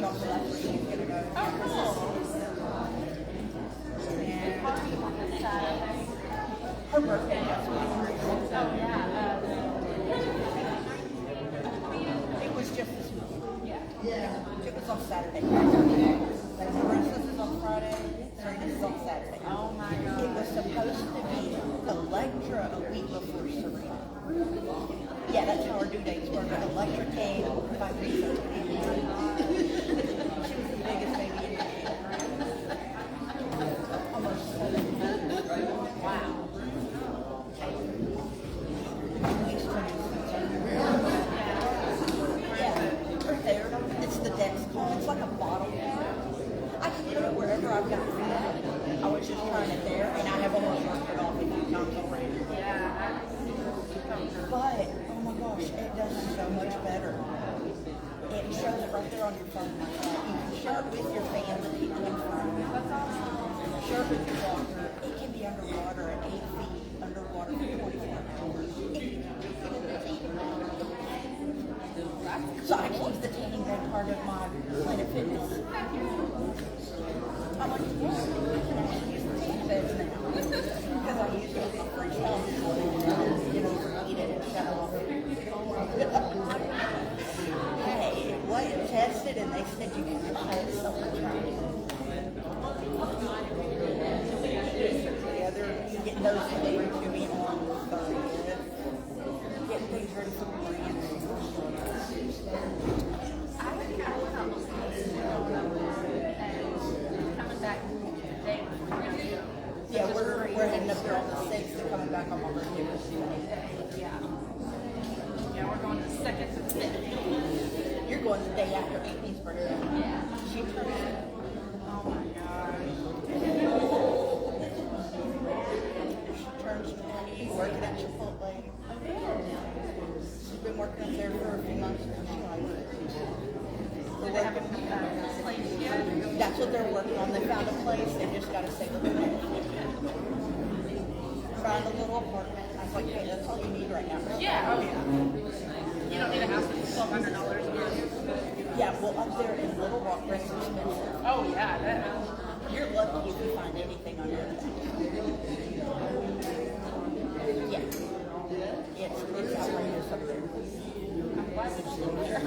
also that's where she's gonna go. Oh, cool. And Party on this Saturday. her birthday is Oh, yeah. it was just this week. Yeah. It was on Saturday. Like Marissa's is on Friday, Serena's is on Saturday. Oh, my It God. was supposed to be Electra a week before Serena. Yeah, that's how our due dates were. But Electra came 5 weeks early. She was the biggest baby in the kid. Almost 7. Wow. Weeks 20. Yeah, right there. It's the Dexcom. It's like a bottle cap. I can put it wherever I've got food. I was just trying it there, and I have almost worked it off a few times already. Yeah. But, oh my gosh, it does so much better. It shows it right there on your phone. You can share it with your family when share it with your doctor. It can be underwater at 8 feet, underwater for 24 hours. So I keep the tanning bed part of my Planet Fitness. I'm like, yeah, I can actually use the tanning beds now. Because I use it for free stuff. You know, eat it and shut off. Hey, it wasn't tested and they said you can have so much right. Yeah, they're getting those delivered to me on Thursday. Getting things ready for the brand. I went out and coming back the day before your show. Yeah, we're heading up there on the 6th and coming back on my birthday. Yeah. Yeah, we're going the 2nd to the 5th. You're going the day after Amy's birthday. Yeah. She turns. Oh my gosh. She turns 20, working at Chipotle. She's been working up there for a few months now. She likes it. Do they have a place yet? That's what they're working on. They found a place. They just got to say what they're doing. Found a little apartment. I was like, hey, that's all you need right now. Yeah. Oh yeah. You don't need a house that's $1,200 a month. Yeah, well, up there in Little Rock, rent's expensive. Oh yeah, that. You're lucky if you find anything on your back. Yeah. It's outrageous up there. I'm glad we don't live there.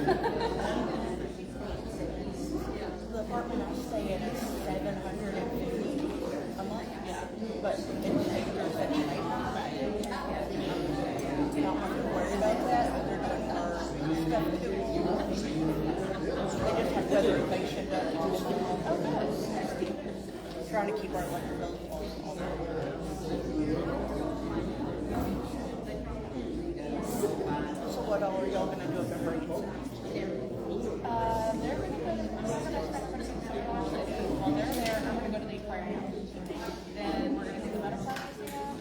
The apartment I stay in is $750 a month. But it's acres and acres. You don't have to worry about that. They're doing more stuff too. They just have weatherization done. Trying to keep our electric bills low. So what all are y'all gonna do up in Bradenton? They're gonna go to. While they're there, I'm gonna go to the aquarium. Then we're gonna do the medical museum.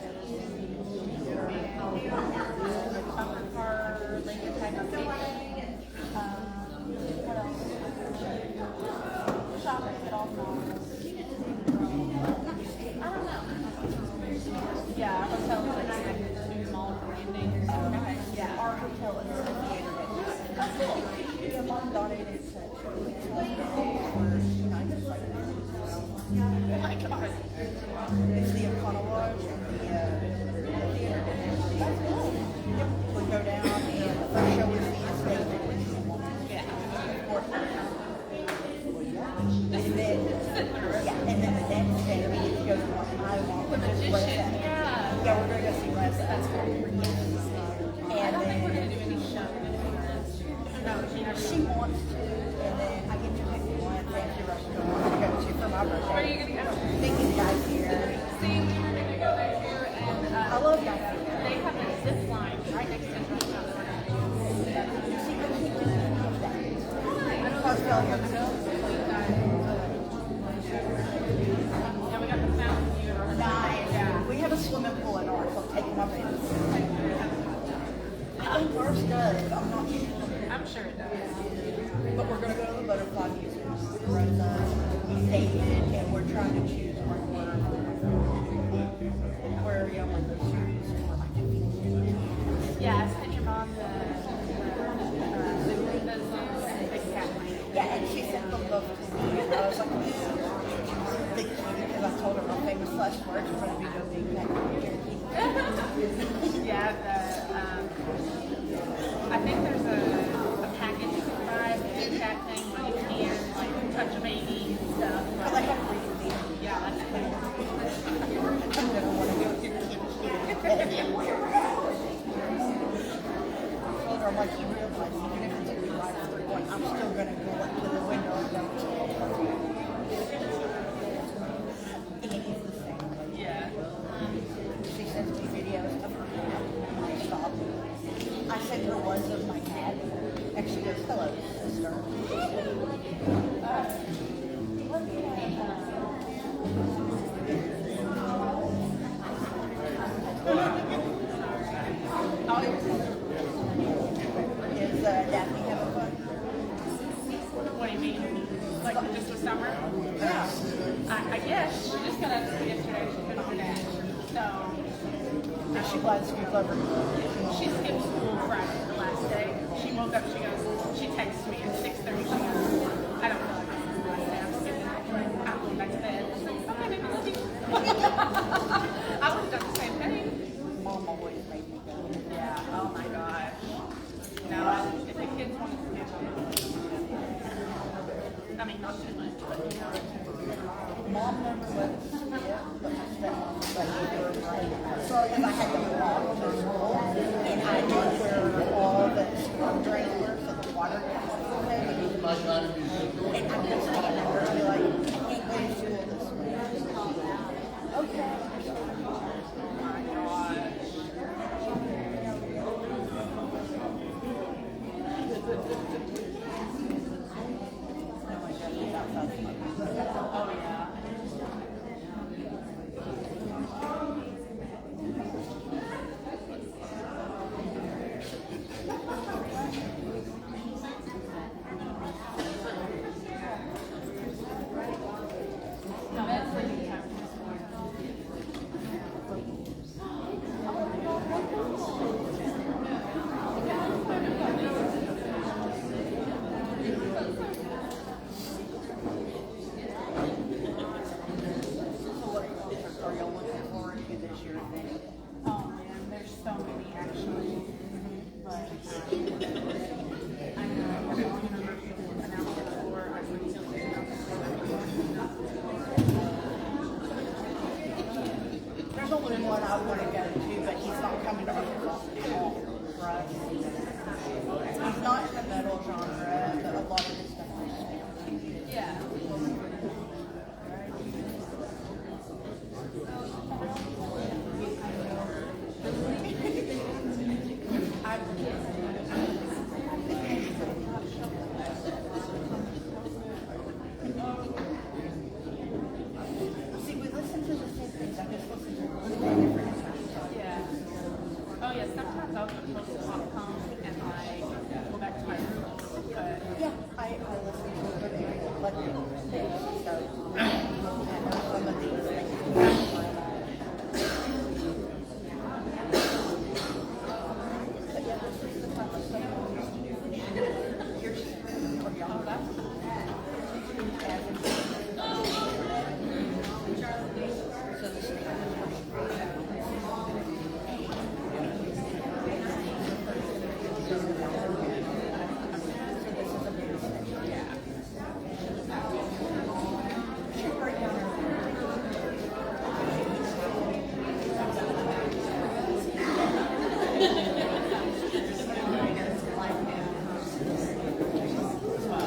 And Soccer car, Lincoln Tag on Station. What else? Shopping at all malls. I don't know. Yeah, our hotel is like connected to the mall branding. Okay. Yeah, Our hotel is in the theater. that's cool. Yeah, Mom donated it for United Fighters. Oh my God. It's the Econo Lodge and the theater. That's cool. Yep. We go down and the first show is the estate. Yeah. And then, yeah, and then the next day we get to go to what I want, which is West End. Yeah. Yeah, we're going to go see West End. That's cool. I And don't think we're then gonna do any show. No, she wants to, and then I get to pick one fancy restaurant to go to for my birthday. Where are you gonna go? Thinking Guy Fieri. See, we were gonna go there too, and I love Guy Fieri. they have a zip line right next to the restaurant. See, I can't do any of that. Because y'all have to go. Yeah, we got the fountain view. Nice. Yeah. We have a swimming pool in ours. I'm taking my friends. I think ours does. I'm not sure. I'm sure it does. But we're going to go to the Butterfly Museum. Rosa, David, and we're trying to choose aquarium with the shoes for my Yeah, I sent your mom the big cat. Yeah, and she sent the last words are going to be no big back here. Yeah, I think there's a package you can buy, the Kit Kat thing, where you can like touch a baby and stuff. But But I have to read it. yeah, that's cool. I'm going to want to go to the kitchen. I'm like, you realize even if it's a right after going, I'm still going to go up to the window and go, Annie's the same. Yeah. She sends me videos of her cat, and I stop. I send her ones of my cat, and she goes, hello, sister. Oh, Is Daphne having fun? what do you mean? Like just with summer? Yeah. I guess she just got up yesterday. She couldn't her dad. So Is she glad to be clever? she skipped school Friday, the last day. She woke up. She texts me at 6:30. She goes, I don't feel like this is the last day. I'm skipping. I'm going back to bed. I was like, okay, baby, love you. I would have done the same thing. Mom always made me go. Yeah. Oh my gosh. No, if the kids want to skip it, I mean, not too much, but you know. Mom never let us skip, but my stepmom let me do it right. So if I had to walk to school, and I knew where all the storm drains were, so the water could and I'm just standing there and be like, I can't go to school this week. Okay. Oh my gosh. No, I definitely outside smoking. Oh yeah. No, that's sleeping time. So what are y'all looking forward to this year, then? Oh man, there's so many actually. But I know I have all university announcement for I would still say There's only one I want to go to, but he's not coming to Oklahoma at all, right? He's not in the metal genre, but a lot of his stuff is. yeah. See, we listen to the same things. I just listen to different. Yeah. Oh yeah, sometimes I'll get close to popcorn and like go back to my room. But Yeah, I listen to a good eclectic things, so I know some of these things. But yeah, this is the type of stuff we used to do. Here's what y'all got. So this is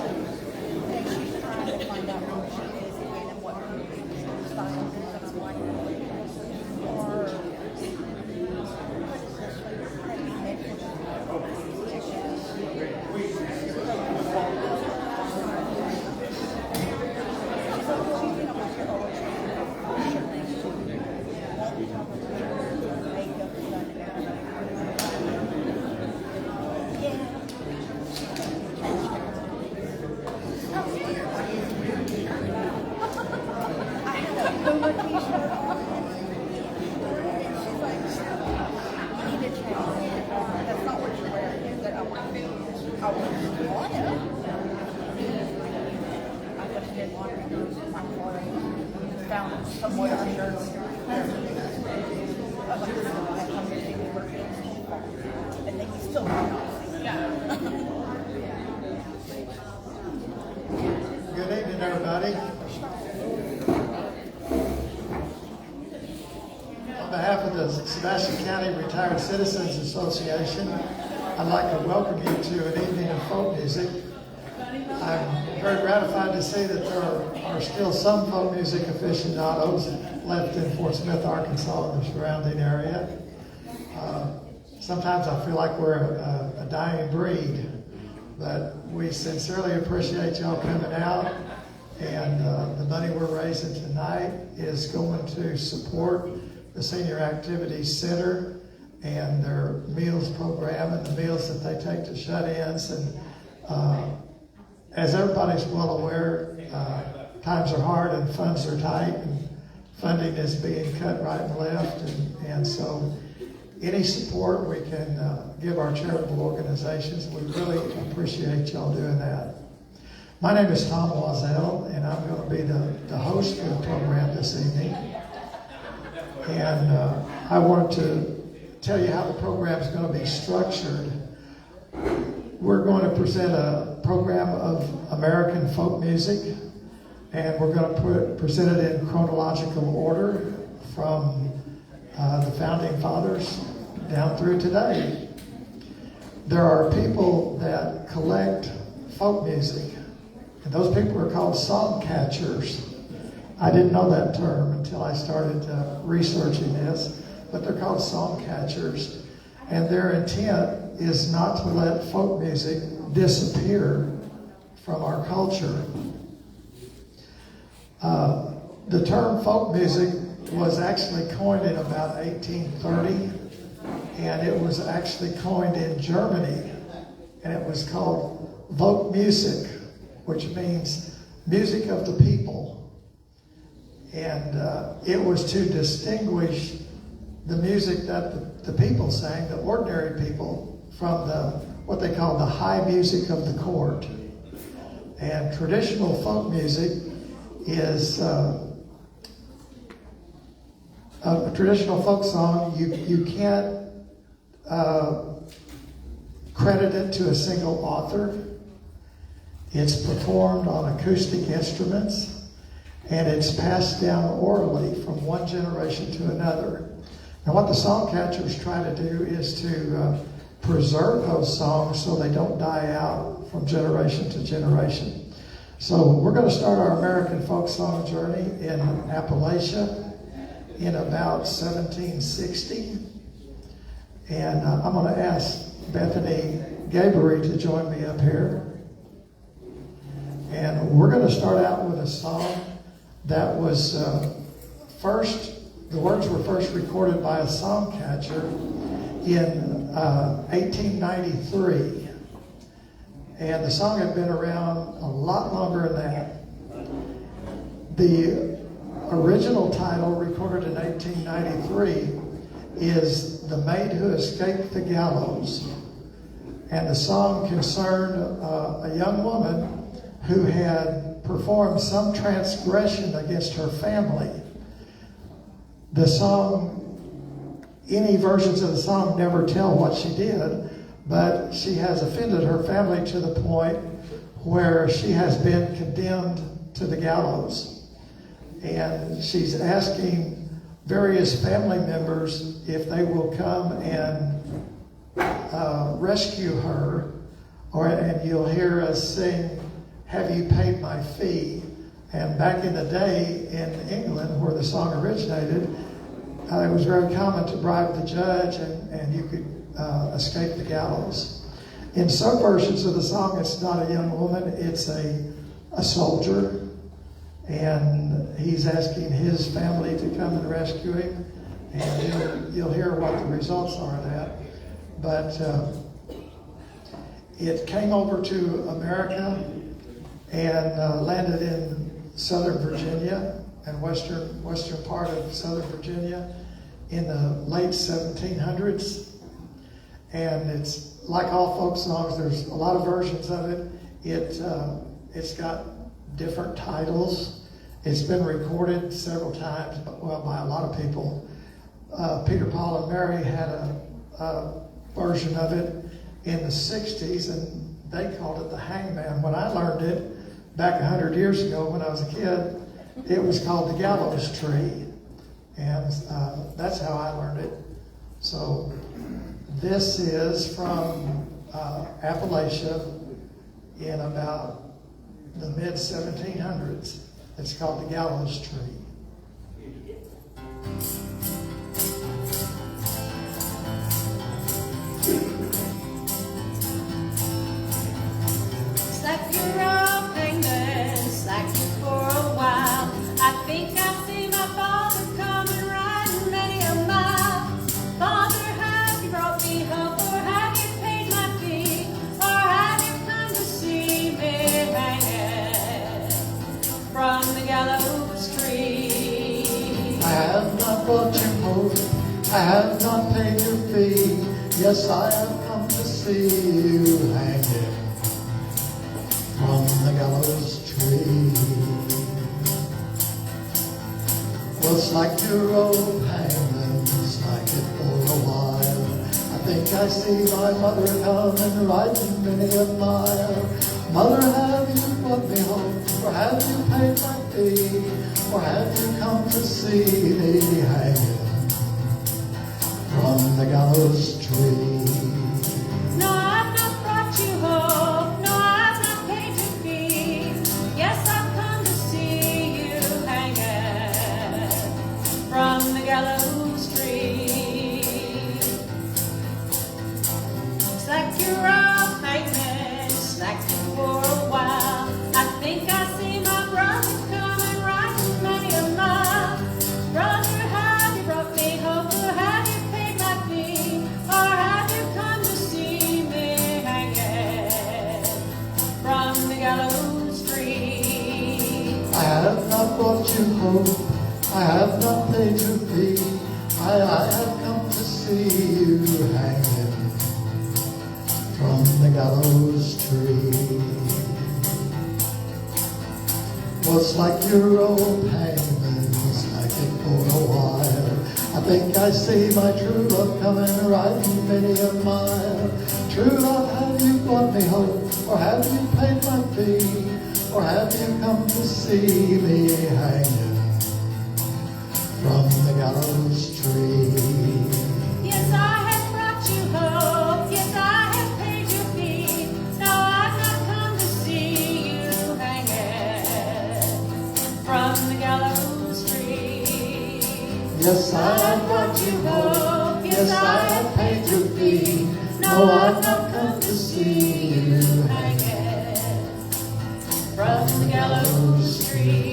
she's trying to find out who she is again and what her style is, and I'm like, or what is this one? Maybe I had a Puma t-shirt on, and she's like, you need to change it. That's not what you're wearing. Is that I want to. I want to. I just didn't want to. My clothes found somewhere under. like this one, I have some people working on it, and then you still know. Yeah. Good evening, everybody. On behalf of the Sebastian County Retired Citizens Association, I'd like to welcome you to an evening of folk music. I'm very gratified to see that there are still some folk music aficionados left in Fort Smith, Arkansas, and the surrounding area. Sometimes I feel like we're a dying breed, but we sincerely appreciate y'all coming out, and the money we're raising tonight is going to support the Senior Activities Center and their meals program and the meals that they take to shut-ins. And as everybody's well aware, times are hard and funds are tight, and funding is being cut right and left, and so any support we can give our charitable organizations, we really appreciate y'all doing that. My name is Tom Wazell, and I'm going to be the host for the program this evening. And I want to tell you how the program is going to be structured. We're going to present a program of American folk music, and we're going to present it in chronological order from the Founding Fathers down through today. There are people that collect folk music, and those people are called song catchers. I didn't know that term until I started researching this, but they're called song catchers, and their intent is not to let folk music disappear from our culture. The term folk music was actually coined in about 1830, and it was actually coined in Germany, and it was called Volksmusik, which means music of the people. And it was to distinguish the music that the people sang, the ordinary people, from what they call the high music of the court. And traditional folk music is a traditional folk song. You can't credit it to a single author. It's performed on acoustic instruments, and it's passed down orally from one generation to another. And what the song catchers try to do is to preserve those songs so they don't die out from generation to generation. So we're going to start our American folk song journey in Appalachia in about 1760. And I'm going to ask Bethany Gabery to join me up here. And we're going to start out with a song that was the words were first recorded by a song catcher in 1893. And the song had been around a lot longer than that. The original title, recorded in 1893, is The Maid Who Escaped the Gallows. And the song concerned a young woman who had performed some transgression against her family. The song, any versions of the song never tell what she did, but she has offended her family to the point where she has been condemned to the gallows. And she's asking various family members if they will come and rescue her, and you'll hear us sing, "Have You Paid My Fee?" And back in the day in England, where the song originated, it was very common to bribe the judge, and you could escape the gallows. In some versions of the song, it's not a young woman, it's a soldier, and he's asking his family to come and rescue him, and you'll hear what the results are of that. But it came over to America and landed in Southern Virginia and western part of Southern Virginia in the late 1700s. And it's like all folk songs, there's a lot of versions of it. It's got different titles, It's been recorded several times, well, by a lot of people. Peter, Paul, and Mary had a version of it in the 60s, and they called it the Hangman. When I learned it back 100 years ago when I was a kid, it was called the Gallows Tree. And that's how I learned it. So this is from Appalachia in about the mid-1700s. It's called the Gallows Tree. Slack your rope, hangman, slack it for a while. I think I see my father coming riding many a mile. Father, have you brought me home, or have you paid my fee, or have you come to see me hanging from the gallows tree? I have not brought you home, I have not paid your fee. Yes, I have come to see you hanging from the gallows tree. Well, slack your rope, hangman, slack it for a while. I think I see my mother coming riding many a mile. Mother, have you brought me home, or have you paid my fee, or have you come to see me hanging from the gallows tree? No, I've not brought you home. No, I've not paid your fee. Yes, I've come to see you hanging from the gallows tree. Slack your rope, hangman, slack it for a while. I think I see my brother coming riding many a mile. Brother, have you brought me home, or have you paid my fee, or have you come to see me hanging from the gallows tree? I have not brought you home, I have not paid your fee. I have come to see you hanging from the gallows tree. Well, slack your rope, hangman, slack it for a while. I think I see my true love coming riding many a mile. True love, have you brought me home, or have you paid my fee, or have you come to see me hanging from the gallows tree? Yes, I have brought you home. Yes, I have paid your fee. No, I've not come to see you hanging from the gallows tree. Yes, I have brought you home. Yes, I have paid your fee. No, I've not come to see you hanging from the gallows tree.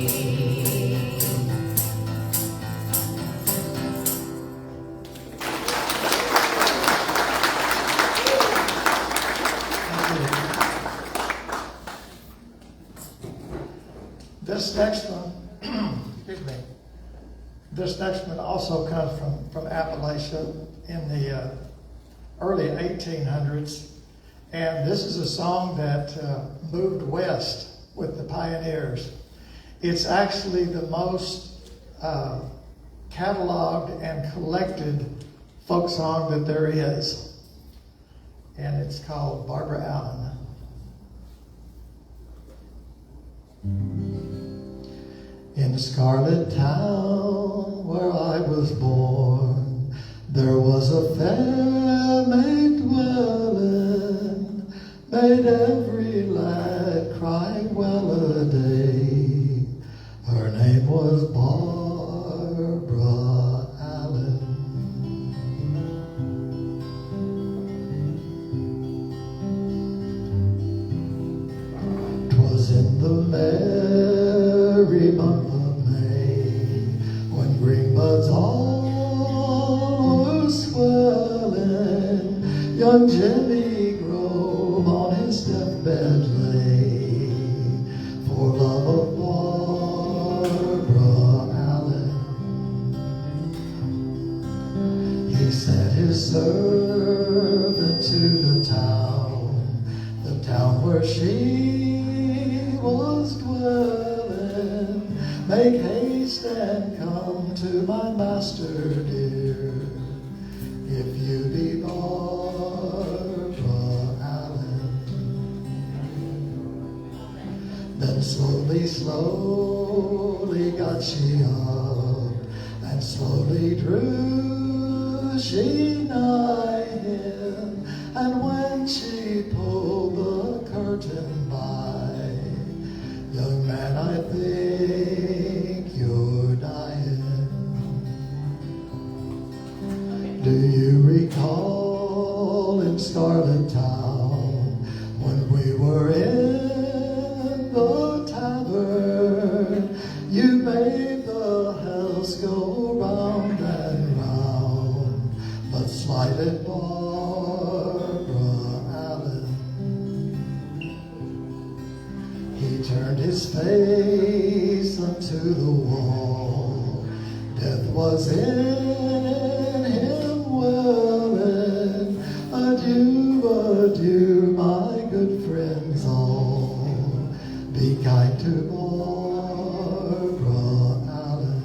This next one, excuse me, this next one also comes from Appalachia in the early 1800s. And this is a song that moved west with the pioneers. It's actually the most cataloged and collected folk song that there is. And it's called Barbara Allen. In the Scarlet Town where I was born, there was a fair maid dwelling, made every lad cry well a day. Her name was Barbara Allen. 'Twas in the merry month of May, when green buds all were swelling, young Jimmy Grove on his deathbed lay, for love of Barbara Allen. He sent his servant to the town where she was dwelling, Make haste and come to my master dear. If you be Barbara Allen, then slowly, slowly got she up, and slowly drew she nigh him. And when she pulled the curtain by, young man, I think you're dying. Do you recall in Scarlet Town when we were in the tavern? You made the house go round and round, but slighted Barbara Allen. He turned his face unto the wall. Death was in him welling. Adieu, adieu, my good friends all. Be kind to Barbara Allen.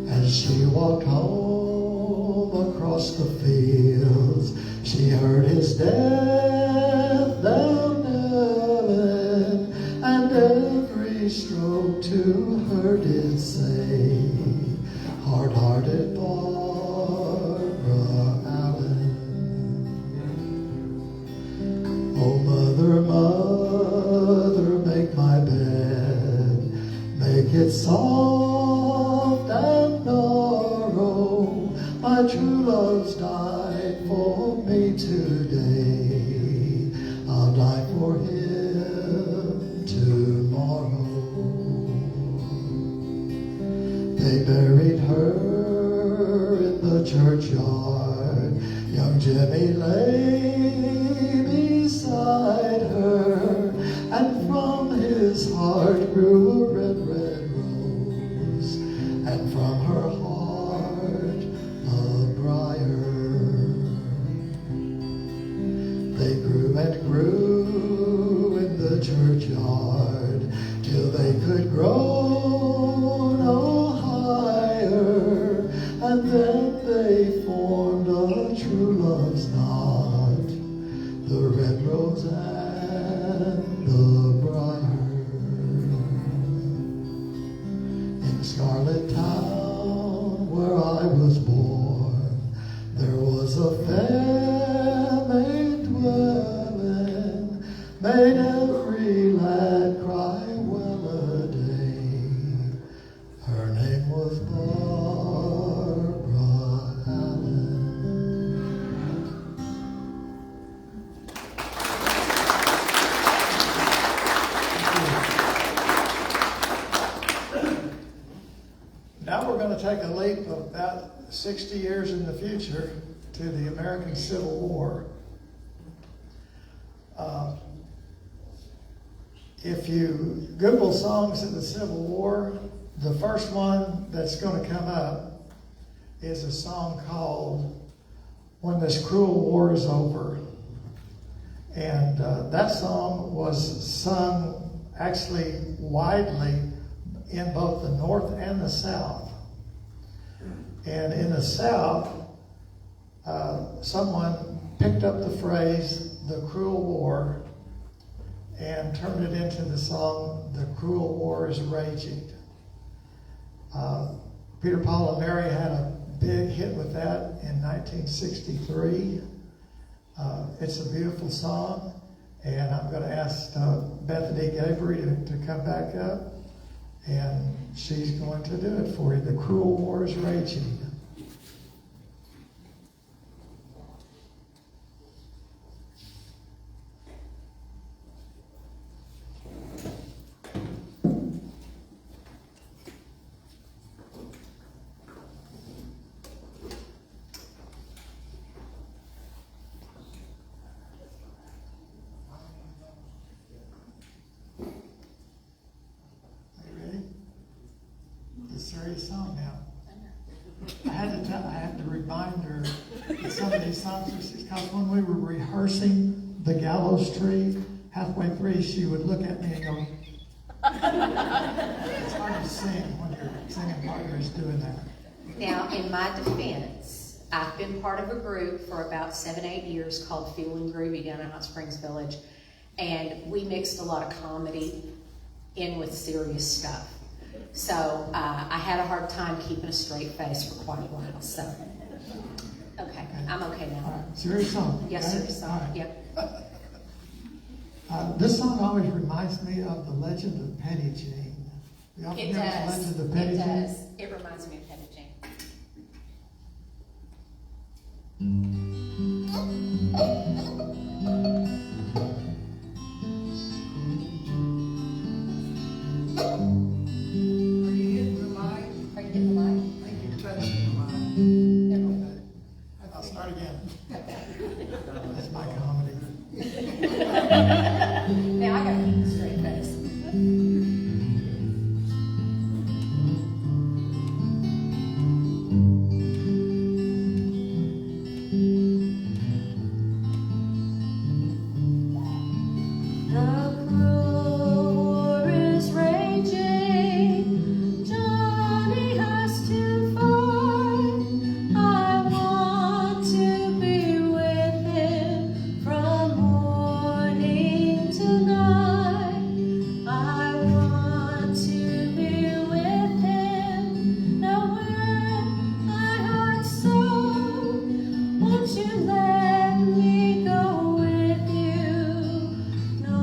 As she walked home across the fields, she heard his death knell knelling, and every stroke to her did say, hard-hearted Barbara Allen. Oh, mother, mother, make my bed, make it soft and narrow. My true love's died for me today. I'll die for him tomorrow. They buried her in the churchyard. Young Jimmy lay beside her, and from his heart grew a red, red rose, and from her heart a briar. They grew and grew in the churchyard till they could grow no higher, and then they formed a true love's knot, the red rose and the briar. In Scarlet Town, where I was born, there was a fair maid dwelling, made every lad cry well a day. Her name was Barbara Allen. Now we're going to take a leap of about 60 years in the future to the American Civil War. If you Google songs of the Civil War, the first one that's going to come up is a song called When This Cruel War Is Over. And that song was sung actually widely in both the North and the South. And in the South, someone picked up the phrase, the cruel war, and turned it into the song, The Cruel War is Raging. Peter, Paul, and Mary had a big hit with that in 1963. It's a beautiful song, and I'm going to ask Bethany Gabriel to come back up, and she's going to do it for you. The Cruel War is Raging. to remind her that some of these songs, because when we were rehearsing the gallows tree, halfway through she would look at me and go, it's hard to sing when your singing partner is doing that. Now, in my defense, I've been part of a group for about 7-8 years called Feeling Groovy down in Hot Springs Village, and we mixed a lot of comedy in with serious stuff. So I had a hard time keeping a straight face for quite a while. So, okay, I'm okay now. All right, serious song. Yes, okay? serious song. All right. Yep. This song always reminds me of the Legend of Petty Jean. You all It remember the does. Legend of Petty It Jean? does. It reminds me of Petty Jean. Are you hitting the mic? Are you getting the mic? I think you're touching the mic. Okay. I'll start again. That's my comedy. Now I gotta keep a straight face. The cruel war is raging. Johnny has to fight. I want to be with him from morning to night. I want to be with him. Now when my heart's so, won't you let me go with you? No,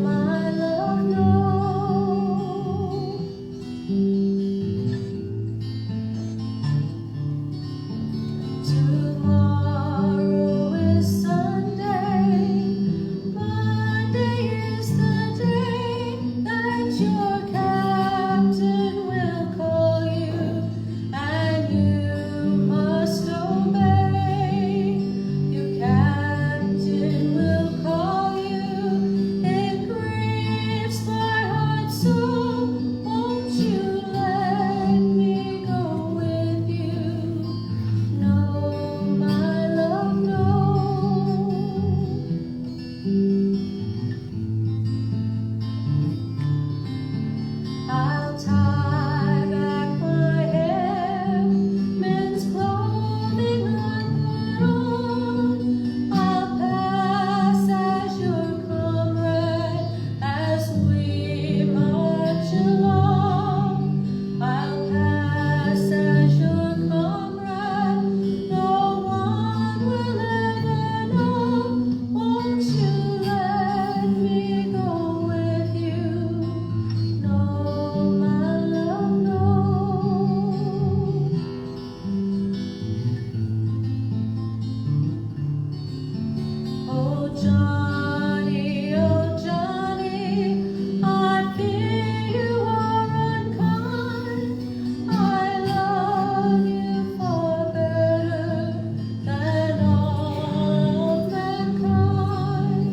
my love, no. Tomorrow is Sunday. Monday is the day that your captain will call you, and you must obey. Your captain will call you. It grieves my heart so. Won't you let me go with you? No, my love, no. I'll tie back my hair, men's clothing I put on. I'll pass as your comrade as we march along. I'll pass as your comrade, no one will ever know. Won't you let me go with you? No, my love, no. Oh Johnny, I fear you are unkind. I love you far better than all mankind.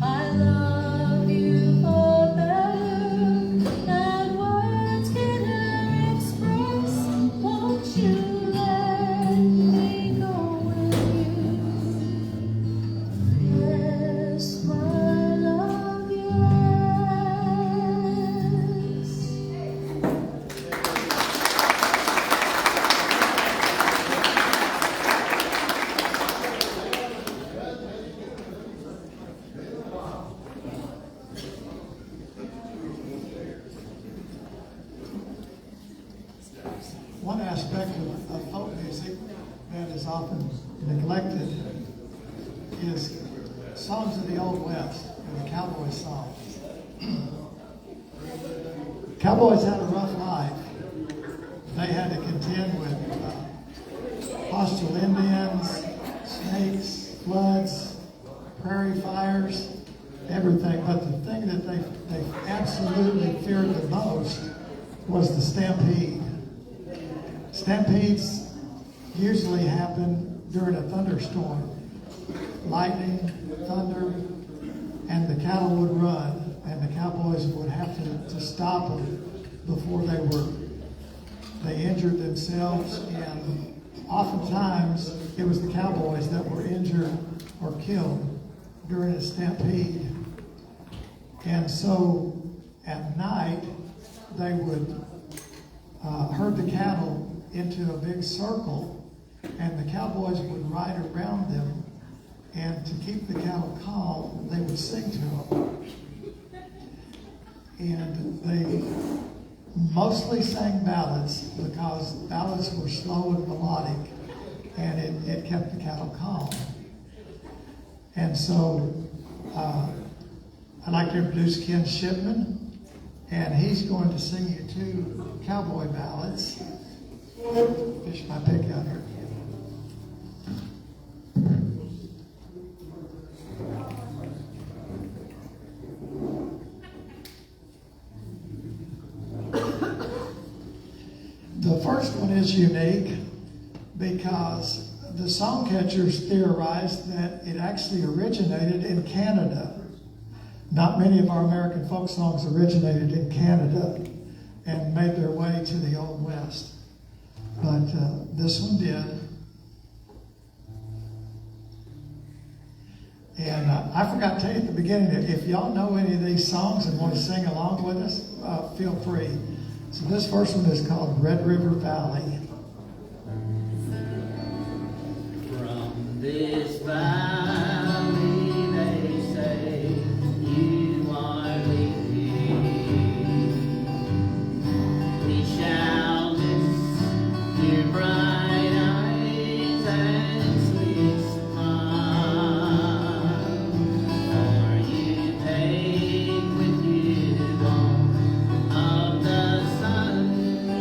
I love you far better than words can ever express. Won't you let me go with you? Yes, my love, yes. One aspect of folk music that is often neglected is songs of the Old West, or the cowboy songs. Cowboys had a rough life. They had to contend with hostile Indians, snakes, floods, prairie fires, everything. But the thing that they absolutely feared the most was the stampede. Stampedes usually happen during a thunderstorm. Lightning, thunder, and the cattle would run, and the cowboys would have to stop them before they injured themselves in oftentimes it was the cowboys that were injured or killed during a stampede. And so at night, they would herd the cattle into a big circle, and the cowboys would ride around them, and to keep the cattle calm, they would sing to them. And they mostly sang ballads because ballads were slow and melodic, and it kept the cattle calm. And so I'd like to introduce Ken Shipman, and he's going to sing you 2 cowboy ballads. Fish my pick out here, Ken. The first one is unique because the song catchers theorized that it actually originated in Canada. Not many of our American folk songs originated in Canada and made their way to the Old West. But this one did. And I forgot to tell you at the beginning that if y'all know any of these songs and want to sing along with us, feel free. So this first one is called Red River Valley. From this valley they say you are leaving. We shall miss your bright eyes and sweet smile. For you take with you all of the sunshine.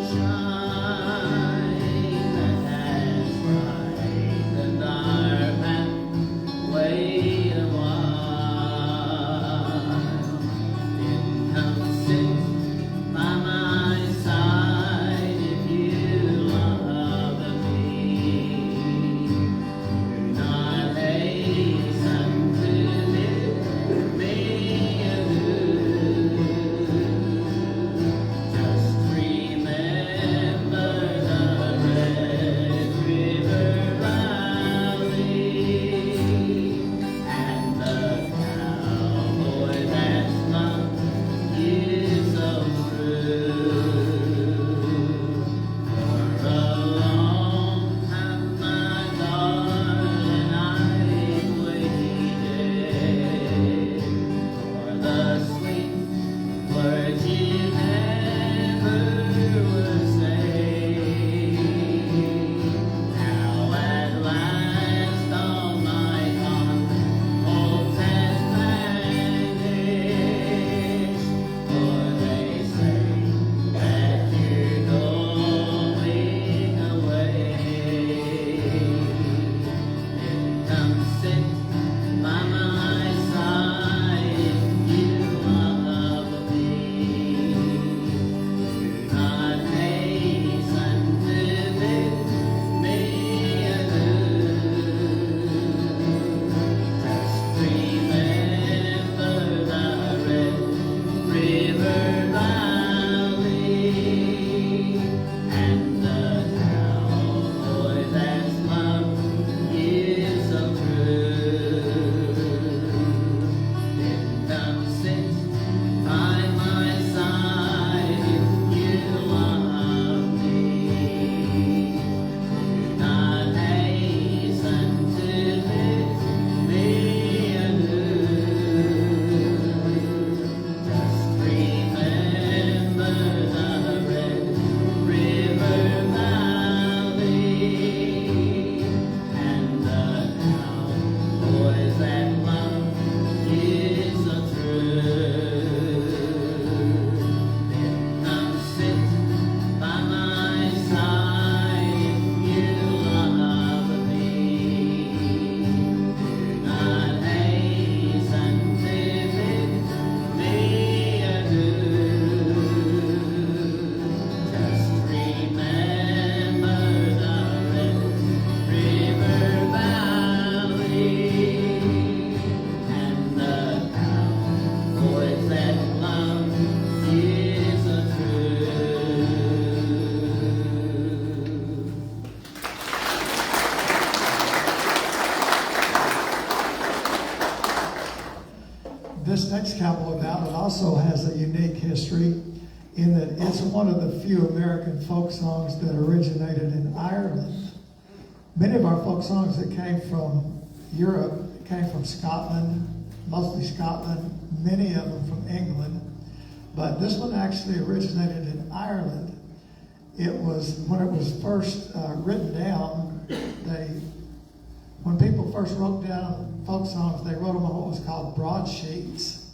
this next cowboy ballad also has a unique history in that it's one of the few American folk songs that originated in Ireland. Many of our folk songs that came from Europe came from Scotland, mostly Scotland, many of them from England, but this one actually originated in Ireland. It was, when it was first written down, when people first wrote down folk songs, they wrote them on what was called broadsheets.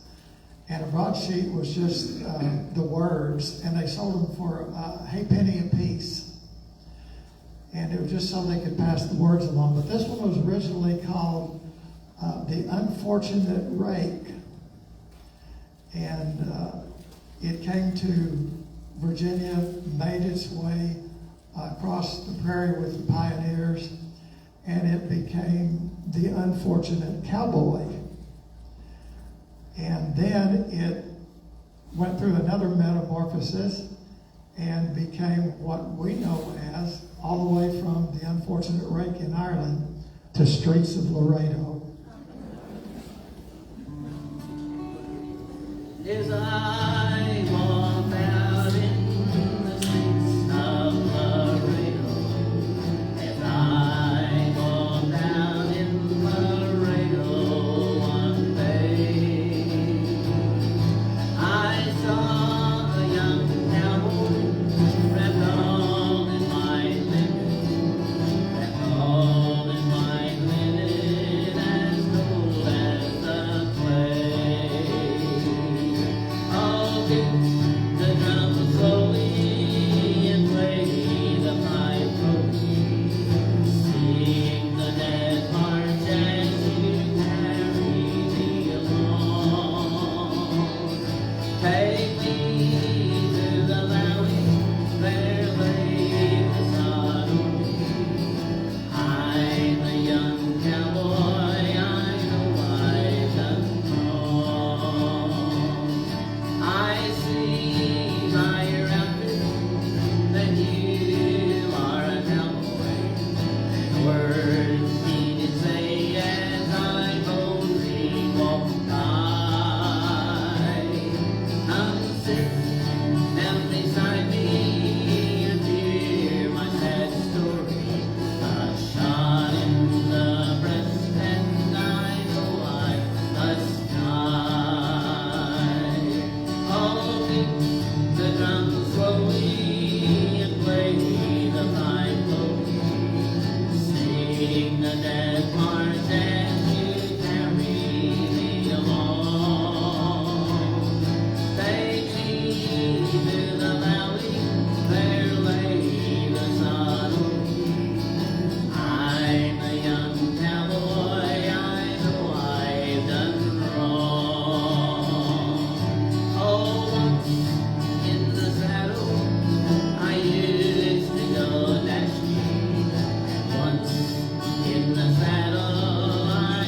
And a broadsheet was just the words, and they sold them for a halfpenny a piece. And it was just so they could pass the words along. But this one was originally called The Unfortunate Rake. And it came to Virginia, made its way across the prairie with the pioneers, and it became The Unfortunate Cowboy. And then it went through another metamorphosis and became what we know as, all the way from The Unfortunate Rake in Ireland to Streets of Laredo. As I walk out in the streets of Laredo, as I walk down in Laredo one day, I saw a young cowboy wrapped all in white linen, wrapped all in white linen, as cold as the clay. Oh, beat the drum slowly and play the pipe slowly. Sing the death march as you carry me along. Take me to the valley where lay the sun. I'm a young cowboy, I know I've done wrong. I see by your outfit that you are a cowboy. And words he did say as I boldly walked by. Come sit down beside me and hear my sad story. A shot in the breast and I know I must die. Oh, beat the drum slowly and play the pipe slowly. Sing the death march as you carry me along. Take me to the valley where lay the sun. I'm a young cowboy, I know I've done wrong. Oh, once in the saddle, I used to go dashing. Once in the saddle, I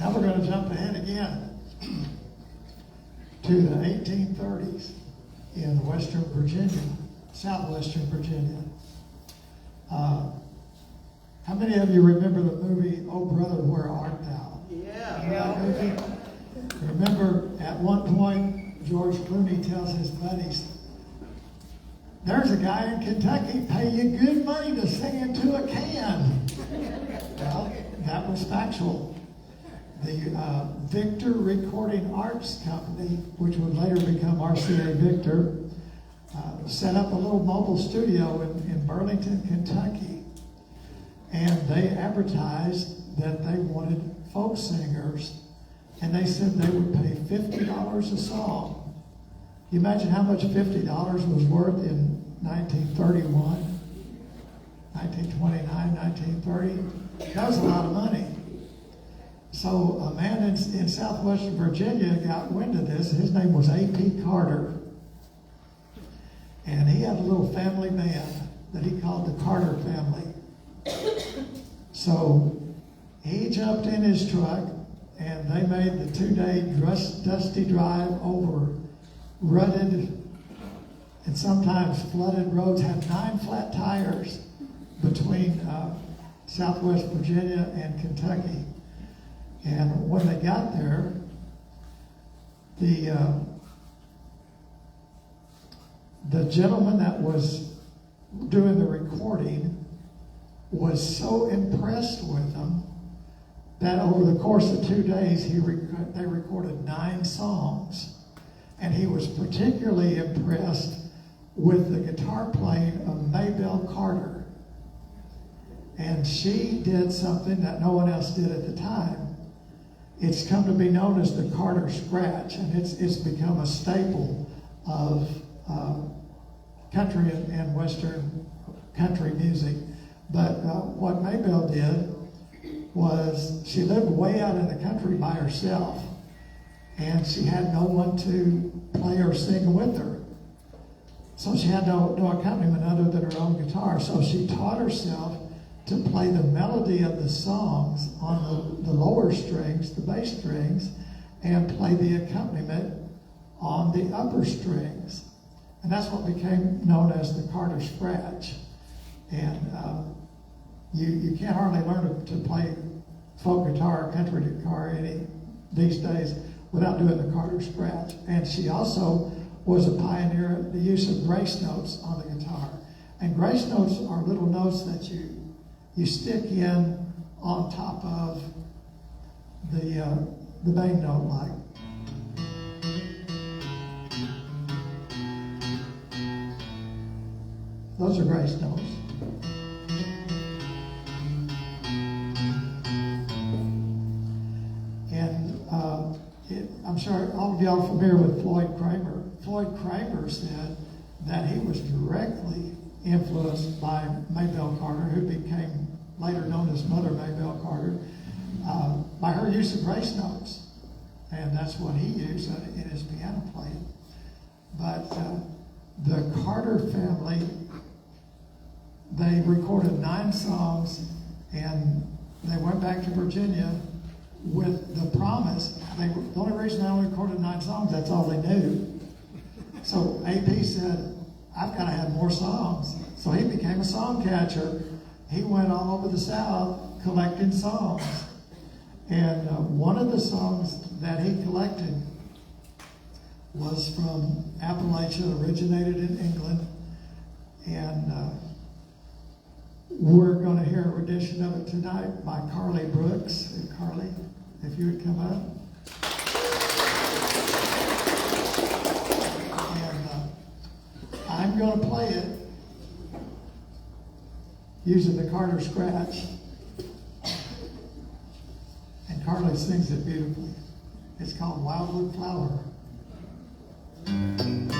Now we're going to jump ahead again to the 1830s in Western Virginia, southwestern Virginia. How many of you remember the movie Oh Brother, Where Art Thou? Yeah. Remember at one point George Clooney tells his buddies, there's a guy in Kentucky pay you good money to sing into a can. Well, that was factual. The Victor Recording Arts Company, which would later become RCA Victor, set up a little mobile studio in Burlington, Kentucky. And they advertised that they wanted folk singers, and they said they would pay $50 a song. You imagine how much $50 was worth in 1931, 1929, 1930? That was a lot of money. So a man in southwestern Virginia got wind of this. His name was A.P. Carter. And he had a little family band that he called the Carter family. So he jumped in his truck and they made the 2-day dusty drive over rutted and sometimes flooded roads, had 9 flat tires between southwest Virginia and Kentucky. And when they got there, the gentleman that was doing the recording was so impressed with them that over the course of 2 days, they recorded 9 songs. And he was particularly impressed with the guitar playing of Maybelle Carter. And she did something that no one else did at the time. It's come to be known as the Carter Scratch, and it's become a staple of country and Western country music. But what Maybelle did was she lived way out in the country by herself, and she had no one to play or sing with her. So she had no accompaniment other than her own guitar. So she taught herself to play the melody of the songs on the lower strings, the bass strings, and play the accompaniment on the upper strings. And that's what became known as the Carter Scratch. And you can't hardly learn to play folk guitar or country guitar these days without doing the Carter Scratch. And she also was a pioneer of the use of grace notes on the guitar. And grace notes are little notes that you stick in on top of the main note, like. Those are grace notes. And I'm sure all of y'all are familiar with Floyd Kramer. Floyd Kramer said that he was directly influenced by Maybelle Carter, who became later known as Mother Maybelle Carter, by her use of grace notes. And that's what he used in his piano playing. But the Carter family, they recorded 9 songs, and they went back to Virginia with the promise. The only reason they only recorded 9 songs, that's all they knew. So AP said, I've got to have more songs. So he became a song catcher. He went all over the South collecting songs. And one of the songs that he collected was from Appalachia, originated in England. And we're going to hear a rendition of it tonight by Carly Brooks. And Carly, if you would come up. And I'm going to play it using the Carter Scratch. And Carly sings it beautifully. It's called Wildwood Flower. And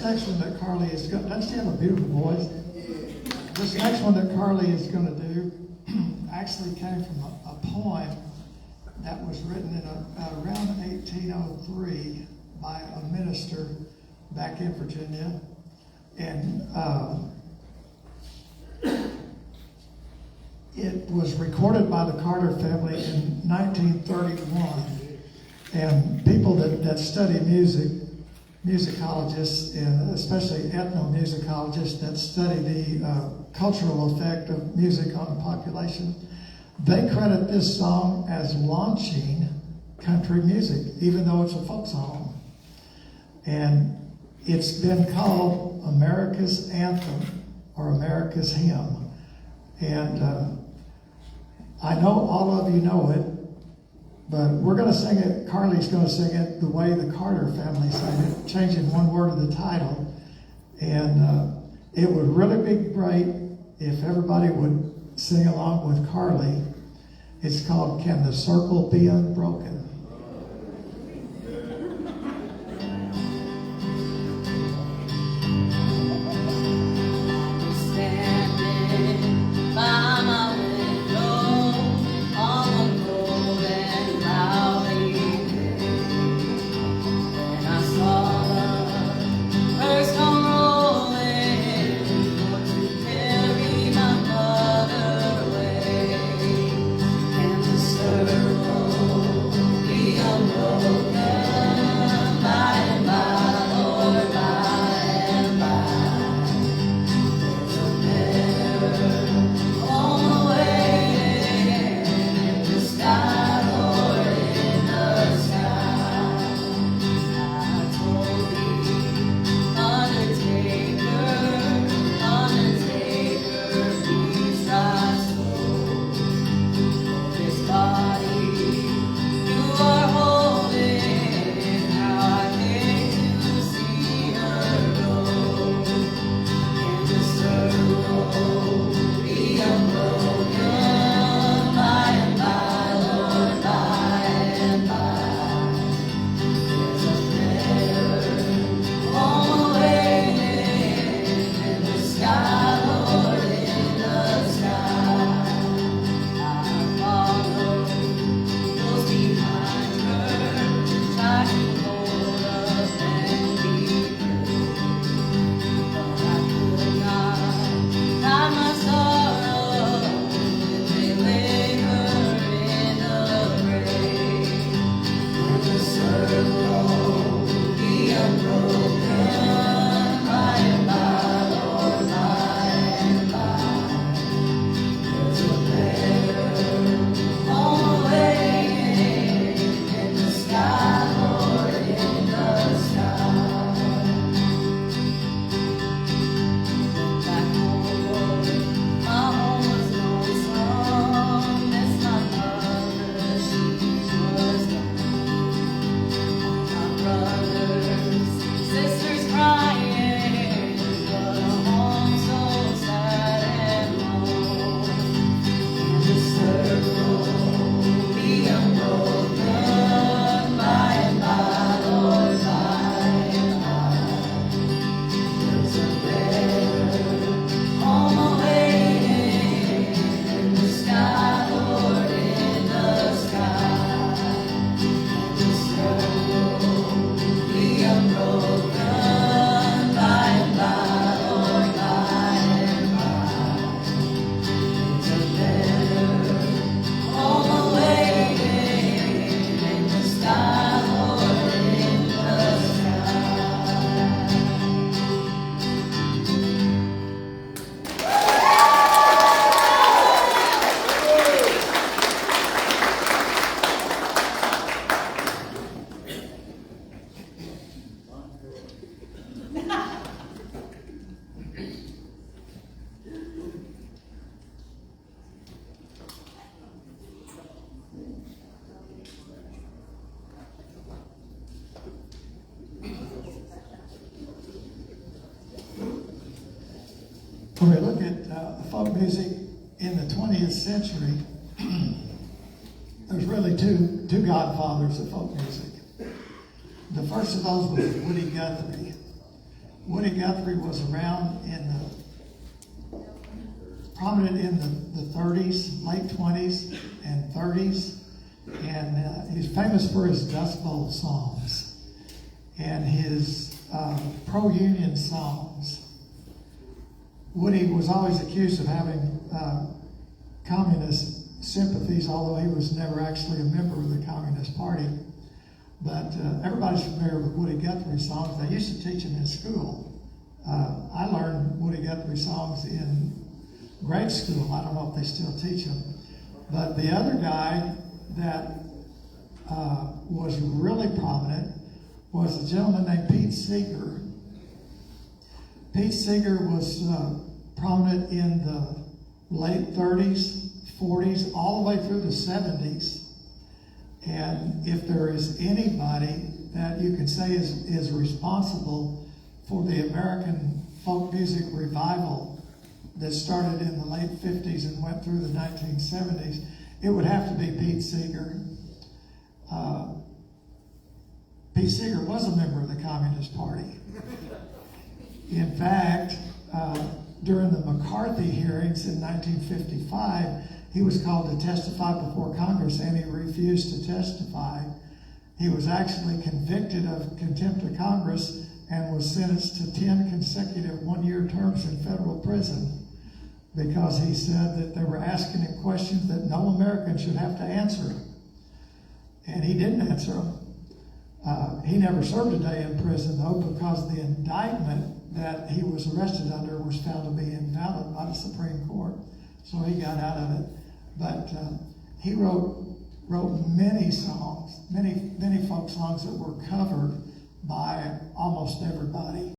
next one that Carly is going, doesn't she have a beautiful voice? This next one that Carly is going to do actually came from a poem that was written in around 1803 by a minister back in Virginia. And it was recorded by the Carter family in 1931. And people that study music, musicologists, and especially ethnomusicologists that study the cultural effect of music on the population, they credit this song as launching country music, even though it's a folk song. And it's been called America's Anthem or America's Hymn. And I know all of you know it, but we're going to sing it, Carly's going to sing it the way the Carter family sang it, changing one word of the title. And it would really be great if everybody would sing along with Carly. It's called Can the Circle Be Unbroken? Standing by my window on a cold and cloudy day, and I saw the first come rolling to carry my mother away. Can the circle be unbroken by and by, Lord, by and by? On the way in the sky, Lord, in the sky. I told the undertaker, please rise slow. This body you are holding, how I hate to see her go. In the circle be unbroken by and by, Lord, by and by. There's a prayer on the way in the sky, Lord, in the sky. I follow close behind her, try to hold up and be good. But I could not hide my sorrow when they lay her in the grave. When the circle be unbroken by and by, Lord, by and by. There's a prayer on the way in the sky, Lord, in the sky. Back home, my home was lonesome. Miss my mother, she was gone. My brothers, sisters crying, but a home so sad and lone. And the circle be unbroken by and by, Lord, by and by. There's a prayer on the way in the sky, Lord, in the sky. And the circle be unbroken by and by, Lord, by and by. There's a prayer on the way in the sky, Lord, in the sky. When we look at folk music in the 20th century, there's really two godfathers of folk music. The first of those was Woody Guthrie. Woody Guthrie was around prominent in the 30s, late 20s and 30s, and he's famous for his Dust Bowl songs and his pro-union songs. Woody was always accused of having communist sympathies, although he was never actually a member of the Communist Party. But everybody's familiar with Woody Guthrie songs. They used to teach them in school. I learned Woody Guthrie songs in grade school. I don't know if they still teach them. But the other guy that was really prominent was a gentleman named Pete Seeger. Pete Seeger was prominent in the late 30s, 40s, all the way through the 70s. And if there is anybody that you could say is responsible for the American folk music revival that started in the late 50s and went through the 1970s, it would have to be Pete Seeger. Pete Seeger was a member of the Communist Party. In fact, during the McCarthy hearings in 1955, he was called to testify before Congress and he refused to testify. He was actually convicted of contempt of Congress and was sentenced to 10 consecutive one-year terms in federal prison because he said that they were asking him questions that no American should have to answer. And he didn't answer them. He never served a day in prison, though, because the indictment that he was arrested under was found to be invalid by the Supreme Court. So he got out of it. But he wrote many songs, many folk songs that were covered by almost everybody.